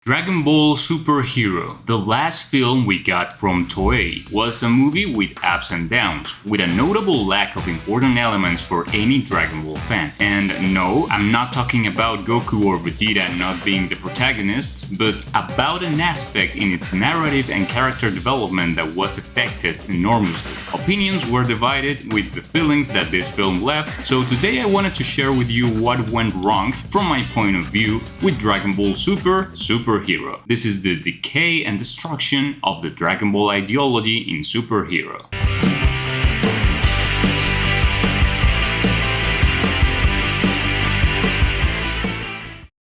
Dragon Ball Super Hero, the last film we got from Toei, was a movie with ups and downs, with a notable lack of important elements for any Dragon Ball fan. And no, I'm not talking about Goku or Vegeta not being the protagonists, but about an aspect in its narrative and character development that was affected enormously. Opinions were divided with the feelings that this film left, so today I wanted to share with you what went wrong from my point of view with Dragon Ball Super Hero. This is the decay and destruction of the Dragon Ball ideology in superhero.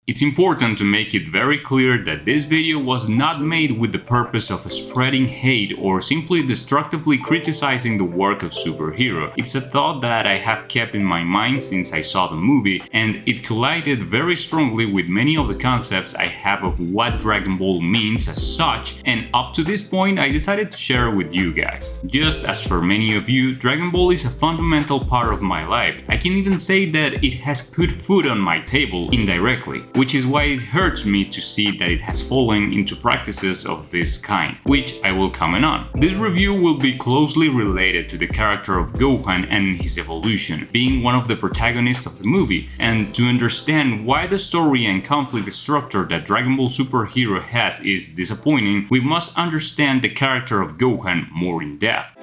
It's important to make it very clear that this video was not made with the purpose of spreading hate or simply destructively criticizing the work of superhero. It's a thought that I have kept in my mind since I saw the movie, and it collided very strongly with many of the concepts I have of what Dragon Ball means as such, and up to this point I decided to share with you guys. Just as for many of you, Dragon Ball is a fundamental part of my life. I can even say that it has put food on my table indirectly, which is why it hurts me to see that it has fallen into practices of this kind, which I will comment on. This review will be closely related to the character of Gohan and his evolution, being one of the protagonists of the movie, and to understand why the story and conflict structure that Dragon Ball Super Hero has is disappointing, we must understand the character of Gohan more in depth.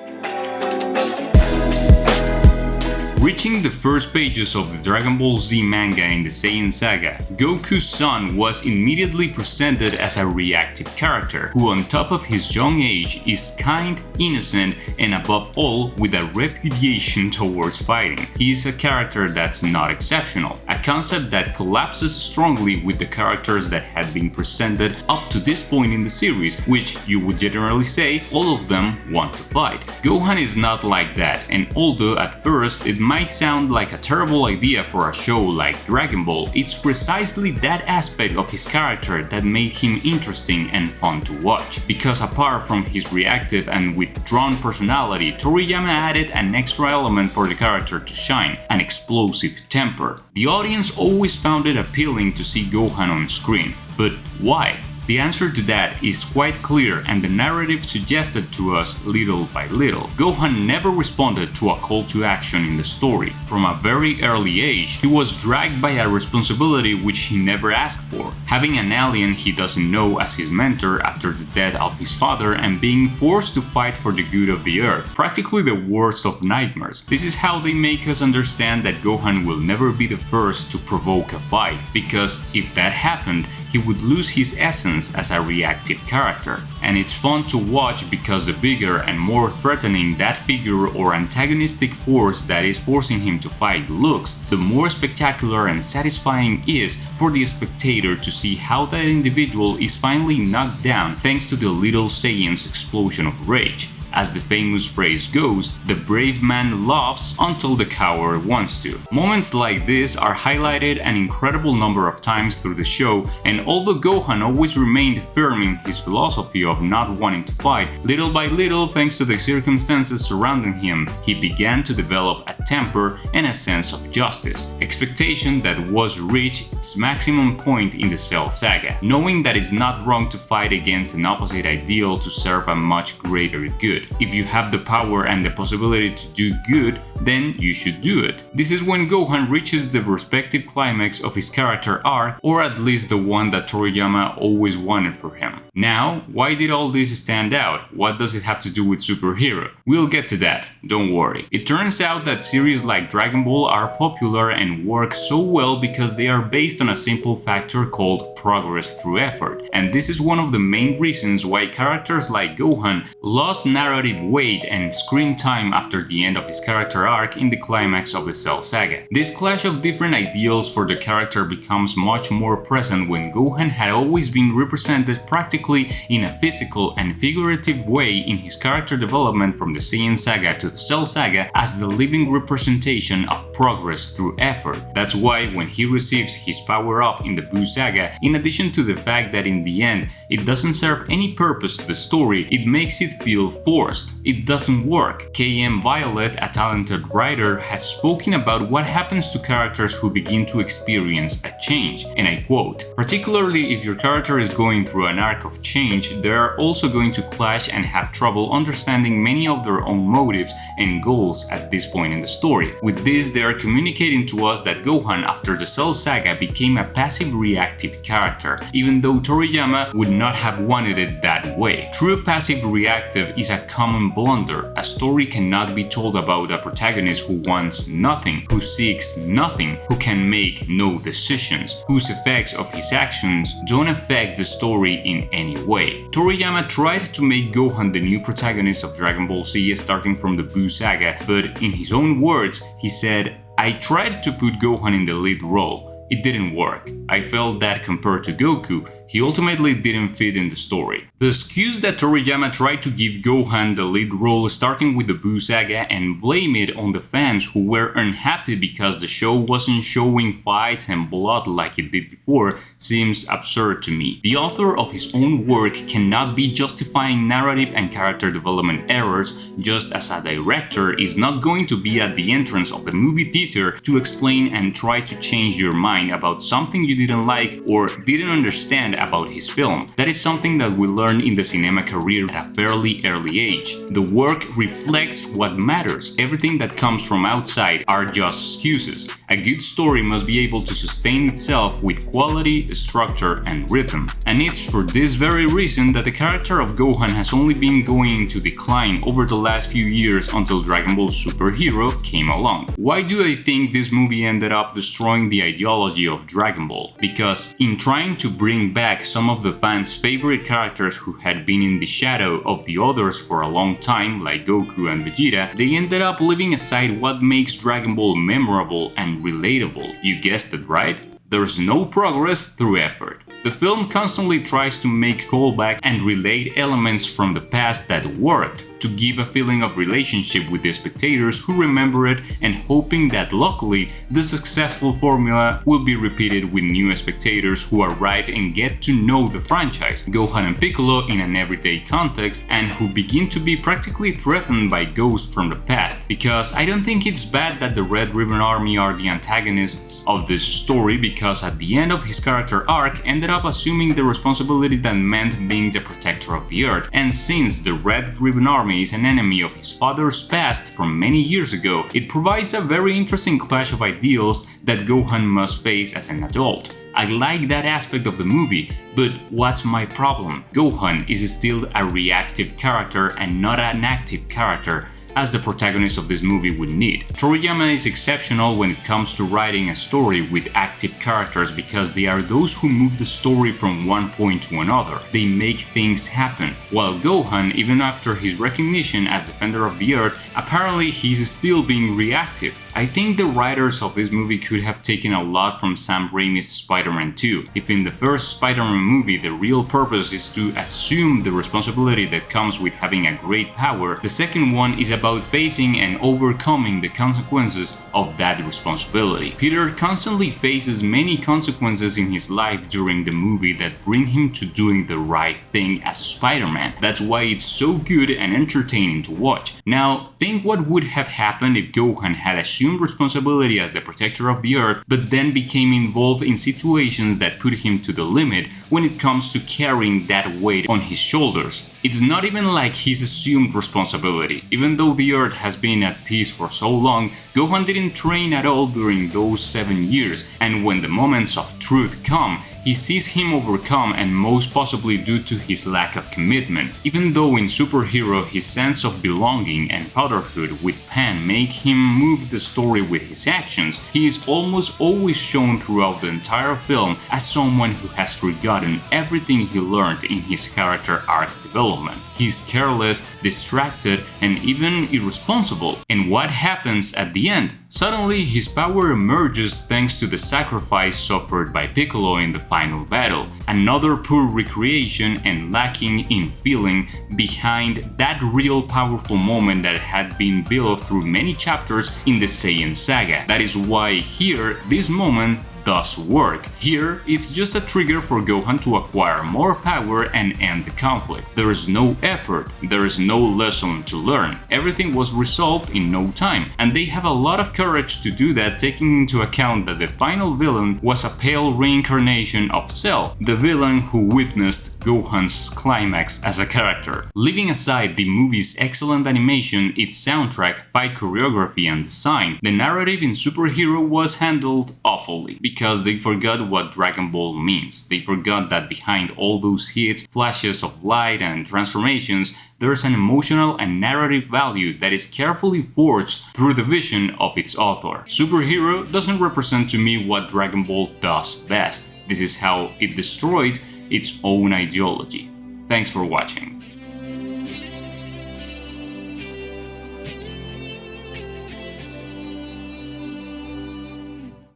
Reaching the first pages of the Dragon Ball Z manga in the Saiyan saga, Goku's son was immediately presented as a reactive character, who on top of his young age is kind, innocent, and above all with a repudiation towards fighting. He is a character that's not exceptional, a concept that collapses strongly with the characters that had been presented up to this point in the series, which you would generally say all of them want to fight. Gohan is not like that, and although at first it might sound like a terrible idea for a show like Dragon Ball, it's precisely that aspect of his character that made him interesting and fun to watch. Because apart from his reactive and withdrawn personality, Toriyama added an extra element for the character to shine, an explosive temper. The audience always found it appealing to see Gohan on screen, but why? The answer to that is quite clear, and the narrative suggested to us little by little. Gohan never responded to a call to action in the story. From a very early age, he was dragged by a responsibility which he never asked for, having an alien he doesn't know as his mentor after the death of his father and being forced to fight for the good of the earth, practically the worst of nightmares. This is how they make us understand that Gohan will never be the first to provoke a fight, because if that happened, he would lose his essence as a reactive character. And it's fun to watch because the bigger and more threatening that figure or antagonistic force that is forcing him to fight looks, the more spectacular and satisfying it is for the spectator to see how that individual is finally knocked down thanks to the little Saiyan's explosion of rage. As the famous phrase goes, the brave man laughs until the coward wants to. Moments like this are highlighted an incredible number of times through the show, and although Gohan always remained firm in his philosophy of not wanting to fight, little by little, thanks to the circumstances surrounding him, he began to develop a temper and a sense of justice. Expectation that was reached its maximum point in the Cell saga, knowing that it's not wrong to fight against an opposite ideal to serve a much greater good. If you have the power and the possibility to do good, then you should do it. This is when Gohan reaches the respective climax of his character arc, or at least the one that Toriyama always wanted for him. Now, why did all this stand out? What does it have to do with superhero? We'll get to that, don't worry. It turns out that series like Dragon Ball are popular and work so well because they are based on a simple factor called progress through effort, and this is one of the main reasons why characters like Gohan lost narrative weight and screen time after the end of his character arc in the climax of the Cell saga. This clash of different ideals for the character becomes much more present when Gohan had always been represented practically in a physical and figurative way in his character development from the Saiyan saga to the Cell saga as the living representation of progress through effort. That's why when he receives his power up in the Buu saga, in addition to the fact that in the end it doesn't serve any purpose to the story, it makes it feel forced endorsed. It doesn't work. K.M. Violet, a talented writer, has spoken about what happens to characters who begin to experience a change, and I quote, "Particularly if your character is going through an arc of change, they are also going to clash and have trouble understanding many of their own motives and goals at this point in the story. With this, they are communicating to us that Gohan, after the Cell Saga, became a passive reactive character, even though Toriyama would not have wanted it that way. True passive reactive is a common blunder. A story cannot be told about a protagonist who wants nothing, who seeks nothing, who can make no decisions, whose effects of his actions don't affect the story in any way. Toriyama tried to make Gohan the new protagonist of Dragon Ball Z starting from the Buu Saga, but in his own words, he said, "I tried to put Gohan in the lead role. It didn't work. I felt that compared to Goku, he ultimately didn't fit in the story." The excuse that Toriyama tried to give Gohan the lead role starting with the Buu Saga and blame it on the fans who were unhappy because the show wasn't showing fights and blood like it did before seems absurd to me. The author of his own work cannot be justifying narrative and character development errors, just as a director is not going to be at the entrance of the movie theater to explain and try to change your mind about something you didn't like or didn't understand about his film. That is something that we learned in the cinema career at a fairly early age. The work reflects what matters. Everything that comes from outside are just excuses. A good story must be able to sustain itself with quality, structure, and rhythm. And it's for this very reason that the character of Gohan has only been going into decline over the last few years until Dragon Ball Super Hero came along. Why do I think this movie ended up destroying the ideology of Dragon Ball? Because in trying to bring back some of the fans' favorite characters who had been in the shadow of the others for a long time, like Goku and Vegeta, they ended up leaving aside what makes Dragon Ball memorable and relatable. You guessed it, right? There's no progress through effort. The film constantly tries to make callbacks and relate elements from the past that worked, to give a feeling of relationship with the spectators who remember it, and hoping that luckily the successful formula will be repeated with new spectators who arrive and get to know the franchise, Gohan and Piccolo in an everyday context, and who begin to be practically threatened by ghosts from the past. Because I don't think it's bad that the Red Ribbon Army are the antagonists of this story, because at the end of his character arc ended up assuming the responsibility that meant being the protector of the Earth, and since the Red Ribbon Army is an enemy of his father's past from many years ago, it provides a very interesting clash of ideals that Gohan must face as an adult. I like that aspect of the movie, but what's my problem? Gohan is still a reactive character and not an active character, as the protagonist of this movie would need. Toriyama is exceptional when it comes to writing a story with active characters because they are those who move the story from one point to another. They make things happen. While Gohan, even after his recognition as Defender of the Earth, apparently he's still being reactive. I think the writers of this movie could have taken a lot from Sam Raimi's Spider-Man 2. If in the first Spider-Man movie the real purpose is to assume the responsibility that comes with having a great power, the second one is about facing and overcoming the consequences of that responsibility. Peter constantly faces many consequences in his life during the movie that bring him to doing the right thing as Spider-Man. That's why it's so good and entertaining to watch. Now, think what would have happened if Gohan had assumed responsibility as the protector of the Earth, but then became involved in situations that put him to the limit when it comes to carrying that weight on his shoulders. It's not even like he's assumed responsibility. Even though the Earth has been at peace for so long, Gohan didn't train at all during those 7 years, and when the moments of truth come, he sees him overcome, and most possibly due to his lack of commitment. Even though in Super Hero his sense of belonging and fatherhood with Pan make him move the story with his actions, he is almost always shown throughout the entire film as someone who has forgotten everything he learned in his character arc development. He's careless, distracted, and even irresponsible. And what happens at the end? Suddenly his power emerges thanks to the sacrifice suffered by Piccolo in the final battle. Another poor recreation and lacking in feeling behind that real powerful moment that had been built through many chapters in the Saiyan saga. That is why here, this moment does work. Here, it's just a trigger for Gohan to acquire more power and end the conflict. There is no effort, there is no lesson to learn. Everything was resolved in no time, and they have a lot of courage to do that, taking into account that the final villain was a pale reincarnation of Cell, the villain who witnessed Gohan's climax as a character. Leaving aside the movie's excellent animation, its soundtrack, fight choreography and design, the narrative in Super Hero was handled awfully, because they forgot what Dragon Ball means. They forgot that behind all those hits, flashes of light and transformations, there is an emotional and narrative value that is carefully forged through the vision of its author. Super Hero doesn't represent to me what Dragon Ball does best. This is how it destroyed its own ideology. Thanks for watching.